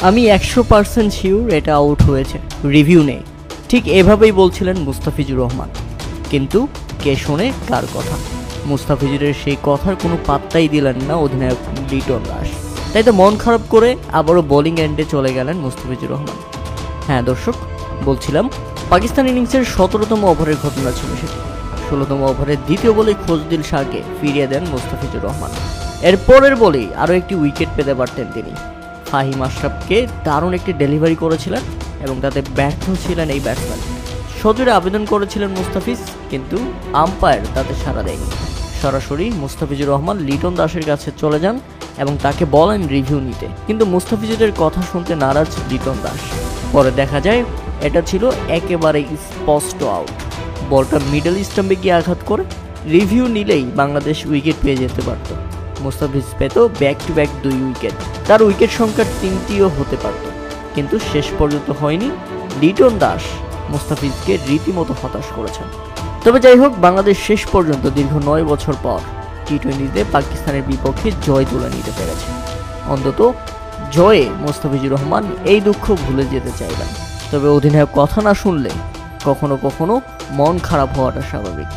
আমি 100% শিওর এটা আউট হয়েছে, রিভিউ নেই। ঠিক এভাবেই বলছিলেন মুস্তাফিজুর রহমান। কিন্তু কে শোনে কার কথা? মুস্তাফিজুরের সেই কথার কোনো পাত্তাই দিলেন না অধিনায়ক লিটন দাস। তাই তো মন খারাপ করে আবারও বোলিং এন্ডে চলে গেলেন মুস্তাফিজুর রহমান। হ্যাঁ দর্শক, বলছিলাম পাকিস্তান ইনিংসের 17তম ওভারের ঘটনা ছিল সেটি। 16তম ওভারের দ্বিতীয় বলেই খোজদিল শাহকে ফিরিয়ে দেন মুস্তাফিজুর রহমান। এর পরের বলেই আরও একটি উইকেট পেতে পারতেন তিনি। ফাহিম আশরাফকে দারুণ একটি ডেলিভারি করেছিলেন এবং তাতে ব্যর্থ ছিলেন এই ব্যাটসম্যান। সজোরে আবেদন করেছিলেন মুস্তাফিজ, কিন্তু আম্পায়ার তাতে সাড়া দেয়নি। সরাসরি মুস্তাফিজুর রহমান লিটন দাসের কাছে চলে যান এবং তাকে বলেন রিভিউ নিতে, কিন্তু মুস্তাফিজুরের কথা শুনতে নারাজ লিটন দাস। পরে দেখা যায় এটা ছিল একেবারেই স্পষ্ট আউট। বলটা মিডল স্টাম্পে গিয়ে আঘাত করে রিভিউ নিলেই বাংলাদেশ উইকেট পেয়ে যেতে পারত। মুস্তাফিজ পেত ব্যাক টু ব্যাক 2 উইকেট, তার উইকেট সংখ্যা 3টিও হতে পারত, কিন্তু শেষ পর্যন্ত হয়নি। লিটন দাস মুস্তাফিজকে রীতিমতো হতাশ করেছেন। তবে যাই হোক, বাংলাদেশ শেষ পর্যন্ত দীর্ঘ 9 বছর পর টি-20তে পাকিস্তানের বিপক্ষে জয় তুলে নিতে পেরেছে। অন্তত জয়ে মুস্তাফিজুর রহমান এই দুঃখ ভুলে যেতে চাইবেন। তবে অধিনায়ক কথা না শুনলে কখনো কখনো মন খারাপ হওয়াটা স্বাভাবিক।